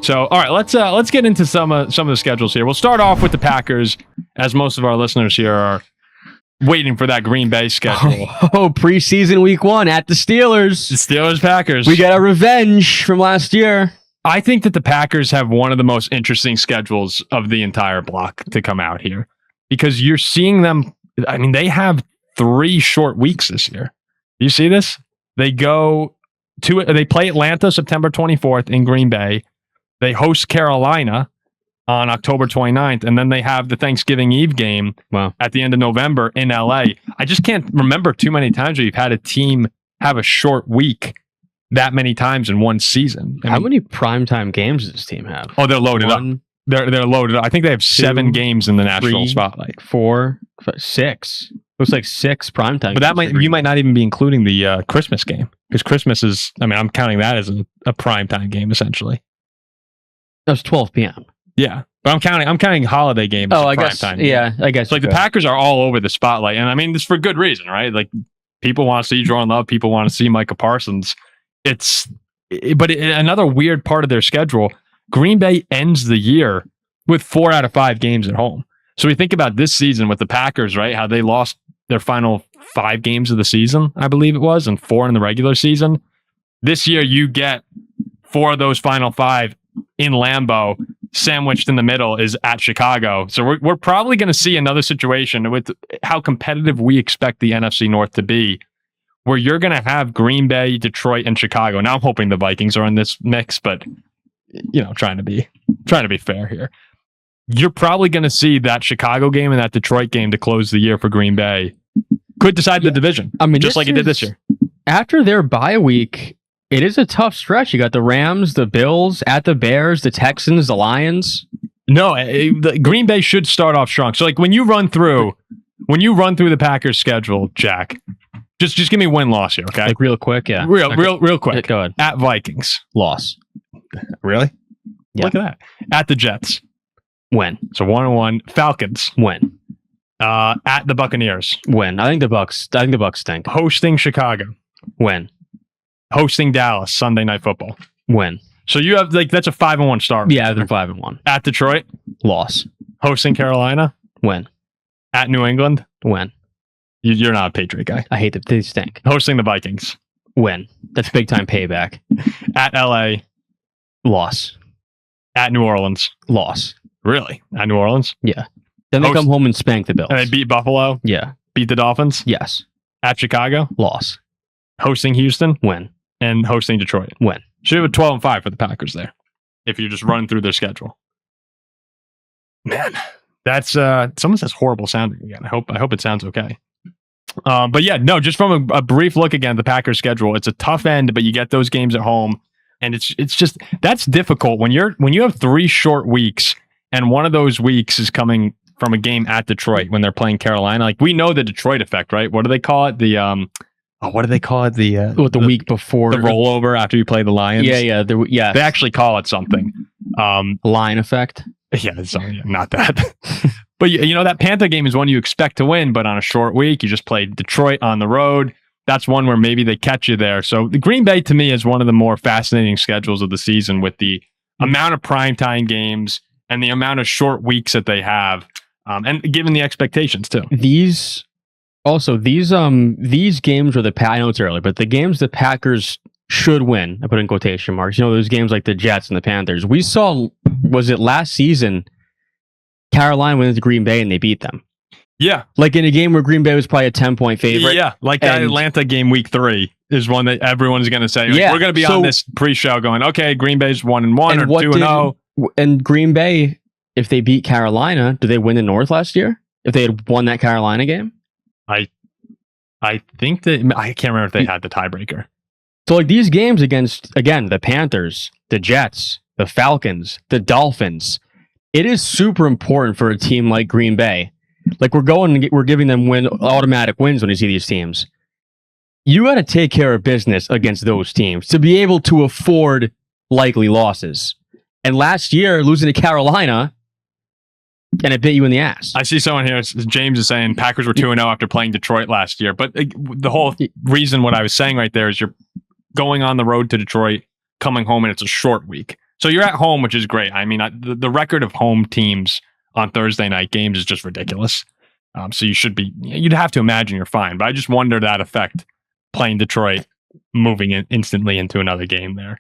So, all right, let's get into some of the schedules here. We'll start off with the Packers, as most of our listeners here are waiting for that Green Bay schedule. Oh, preseason week 1 at the Steelers. The Steelers-Packers. We got a revenge from last year. I think that the Packers have one of the most interesting schedules of the entire block to come out here, because you're seeing them. I mean, they have 3 short weeks this year. You see this? They play Atlanta September 24th in Green Bay. They host Carolina on October 29th, and then they have the Thanksgiving Eve game at the end of November in LA. I just can't remember too many times where you've had a team have a short week that many times in one season. How many primetime games does this team have? Oh, they're loaded up. They're loaded up. I think they have 7 games in the national spotlight. 4, 6. Looks like 6 primetime. But you might not even be including the Christmas game, because Christmas is. I mean, I'm counting that as a primetime game essentially. That's 12 p.m. Yeah, but I'm counting holiday games. Oh, I guess. Yeah, I guess. So like the Packers are all over the spotlight, and I mean this for good reason, right? Like people want to see Jordan Love, people want to see Micah Parsons. Another weird part of their schedule, Green Bay ends the year with 4 out of 5 games at home. So we think about this season with the Packers, right? How they lost their final 5 games of the season, I believe it was, and 4 in the regular season. This year, you get 4 of those final 5 in Lambeau. Sandwiched in the middle is at Chicago. So we're probably going to see another situation with how competitive we expect the NFC North to be, where you're going to have Green Bay, Detroit, and Chicago. Now I'm hoping the Vikings are in this mix, but trying to be fair here. You're probably going to see that Chicago game and that Detroit game to close the year for Green Bay could decide the division. I mean, just like it did this year. After their bye week, it is a tough stretch. You got the Rams, the Bills, at the Bears, the Texans, the Lions. No, the Green Bay should start off strong. So like when you run through the Packers schedule, Jack, just give me win-loss here, okay? Like real quick, yeah. Real quick. Go ahead. At Vikings. Loss. Really? Yeah. Look at that. At the Jets. Win. So 1-1. Falcons. Win. At the Buccaneers. Win. I think the Bucks stink. Hosting Chicago. Win. Hosting Dallas. Sunday Night Football. Win. So you have that's a 5-1 start. Yeah, they're 5-1. At Detroit. Loss. Hosting Carolina. Win. At New England. Win. You're not a Patriot guy. I hate that they stink. Hosting the Vikings. Win. That's big time payback. At LA. Loss. At New Orleans. Loss. Really? At New Orleans? Yeah. Then they come home and spank the Bills. And they beat Buffalo? Yeah. Beat the Dolphins? Yes. At Chicago? Loss. Hosting Houston? Win. And hosting Detroit? Win. Should have a 12-5 for the Packers there, if you just run through their schedule. Man, that's someone says horrible sounding again. I hope it sounds okay. But yeah, no, just from a brief look again at the Packers schedule, it's a tough end, but you get those games at home, and it's just that's difficult when you have 3 short weeks, and one of those weeks is coming from a game at Detroit when they're playing Carolina. Like we know the Detroit effect, right? What do they call it? What do they call it? The week before the rollover after you play the Lions. Yeah. They actually call it something. Line effect. Yeah, not that. But that Panther game is one you expect to win, but on a short week, you just played Detroit on the road. That's one where maybe they catch you there. So the Green Bay to me is one of the more fascinating schedules of the season, with the amount of primetime games and the amount of short weeks that they have, and given the expectations too. These games are I know it's early, but the games the Packers should win, I put in quotation marks. Those games like the Jets and the Panthers. We saw, was it last season, Carolina went into Green Bay and they beat them. Yeah. Like in a game where Green Bay was probably a 10-point favorite. Yeah, like that Atlanta game week 3 is one that everyone's going to say, we're going to be on this pre-show going, okay, Green Bay's 1-1 or 2-0. And Green Bay, if they beat Carolina, did they win the North last year? If they had won that Carolina game? I think that, I can't remember if they had the tiebreaker. So like these games against, again, the Panthers, the Jets, the Falcons, the Dolphins, it is super important for a team like Green Bay. Like we're giving them automatic wins when you see these teams. You got to take care of business against those teams to be able to afford likely losses. And last year, losing to Carolina, and it bit you in the ass. I see someone here, James is saying Packers were 2-0 after playing Detroit last year. But the whole reason what I was saying right there is you're going on the road to Detroit, coming home, and it's a short week. So you're at home, which is great. I mean, the record of home teams on Thursday night games is just ridiculous. So you'd have to imagine you're fine. But I just wonder that effect playing Detroit, moving in instantly into another game there.